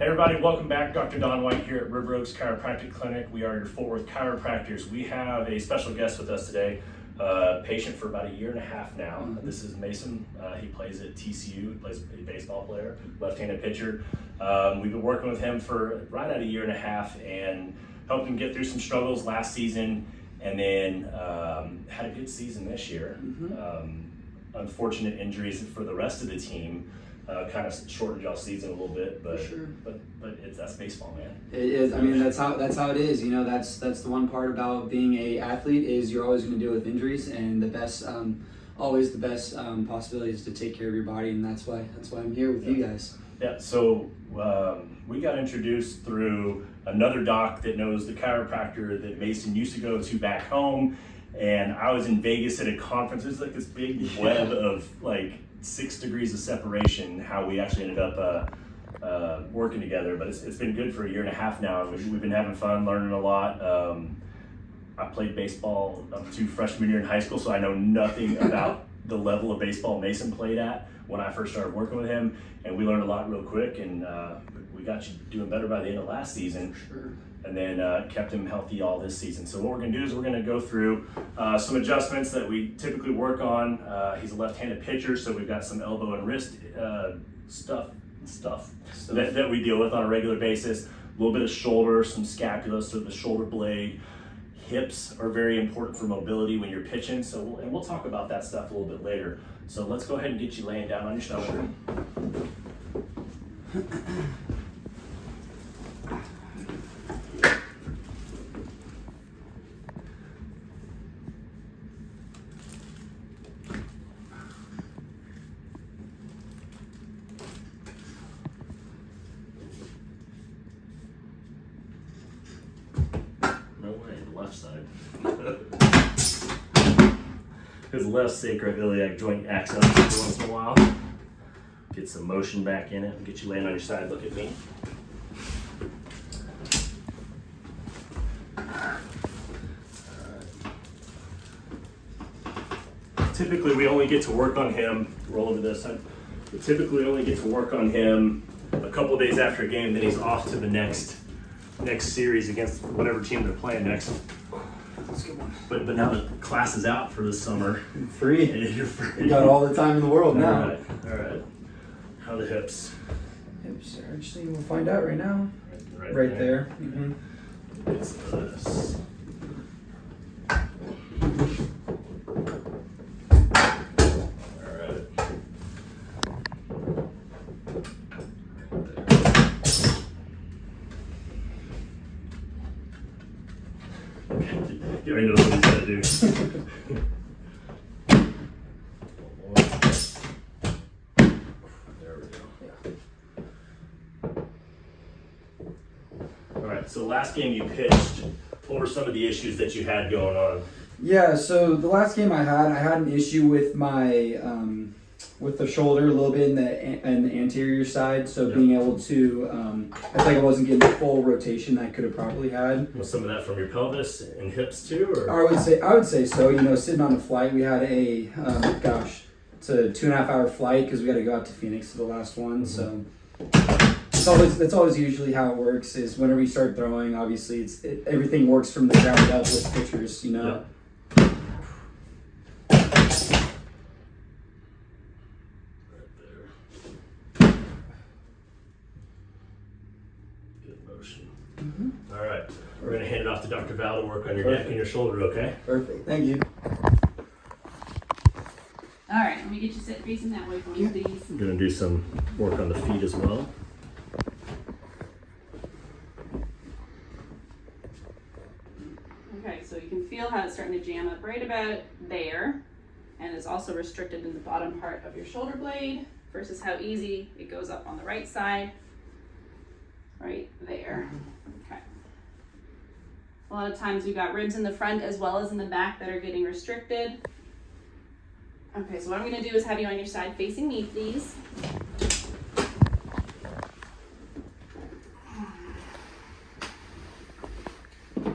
Hey everybody, welcome back. Dr. Don White here at River Oaks Chiropractic Clinic. We are your Fort Worth chiropractors. We have a special guest with us today, patient for about 1.5 years now. This is Mason. He plays at TCU, he plays a baseball player, left-handed pitcher. We've been working with him for right at 1.5 years and helped him get through some struggles last season, and then had a good season this year. Unfortunate injuries for the rest of the team kind of shortened y'all's season a little bit, but sure. but that's baseball, man. It is. I mean, that's how it is. You know, that's the one part about being a athlete is you're always going to deal with injuries, and the best, always the best possibility is to take care of your body, and that's why I'm here with you guys. Yeah. So we got introduced through another doc that knows the chiropractor that Mason used to go to back home, and I was in Vegas at a conference. There's like this big web of like 6 degrees of separation, how we actually ended up working together. But it's been good for 1.5 years now. We've been having fun, learning a lot. I played baseball up to freshman year in high school, so I know nothing about the level of baseball Mason played at when I first started working with him, and we learned a lot real quick, and we got you doing better by the end of last season. Sure. And then kept him healthy all this season. So what we're gonna do is we're gonna go through some adjustments that we typically work on. He's a left-handed pitcher, so we've got some elbow and wrist stuff that we deal with on a regular basis. A little bit of shoulder, some scapula, so the shoulder blade. Hips are very important for mobility when you're pitching, so we'll talk about that stuff a little bit later. So let's go ahead and get you laying down on your stomach. Sure. Side. His left sacroiliac joint acts up every once in a while. Get some motion back in it and get you laying on your side. Look at me. Typically we only get to work on him, roll over this side. We typically only get to work on him a couple days after a game, then he's off to the next series against whatever team they're playing next. That's a good one. But now the class is out for the summer. Free. You're free. You got all the time in the world now. All right. How are the hips? Hips are actually, we'll find out right now. Right there. Mm-hmm. It's this. You already know what he's gonna do. There we go. All right, so last game you pitched, what were some of the issues that you had going on? Yeah, so the last game I had an issue with my with the shoulder a little bit in the anterior side. So being able to, I feel like I wasn't getting the full rotation that I could have probably had. Was some of that from your pelvis and hips too, or? I would say so. You know, sitting on a flight, we had a it's a 2.5 hour flight because we got to go out to Phoenix for the last one. So that's always usually how it works. Is whenever you start throwing, obviously everything works from the ground up with pitchers. You know. Yep. All right, we're going to hand it off to Dr. Val to work on your neck and your shoulder, okay? Perfect, thank you. All right, let me get you set facing that way for me, please. I'm going to do some work on the feet as well. Okay, so you can feel how it's starting to jam up right about there, and it's also restricted in the bottom part of your shoulder blade versus how easy it goes up on the right side, right there. Okay. A lot of times we've got ribs in the front as well as in the back that are getting restricted. Okay, so what I'm going to do is have you on your side facing me, please. All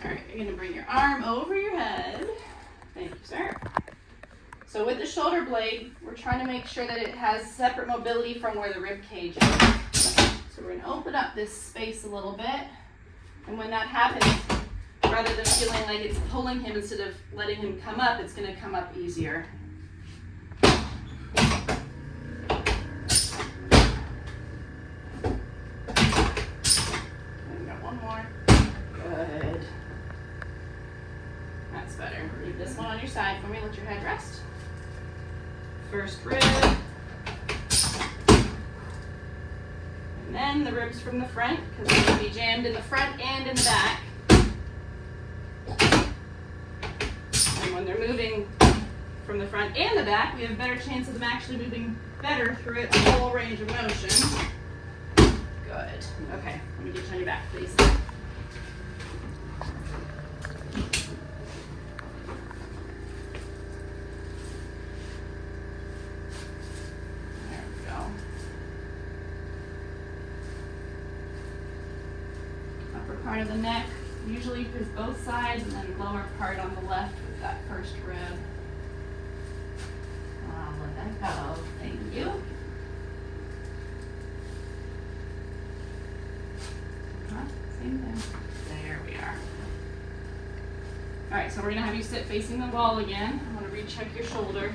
right, you're going to bring your arm over your head. Thank you, sir. So with the shoulder blade, we're trying to make sure that it has separate mobility from where the rib cage is. So we're going to open up this space a little bit. And when that happens, rather than feeling like it's pulling him instead of letting him come up, it's going to come up easier. And got one more. Good. That's better. Leave this one on your side for me. Let your head rest. First rib. And then the ribs from the front, because they're going to be jammed in the front and in the back. And when they're moving from the front and the back, we have a better chance of them actually moving better through its whole range of motion. Good. Okay, let me get you on your back, please. There we go. Upper part of the neck usually is both sides, and then lower part on the left with that first rib. Let that go. Thank you. Same thing. There we are. All right, so we're gonna have you sit facing the wall again. I want to recheck your shoulder.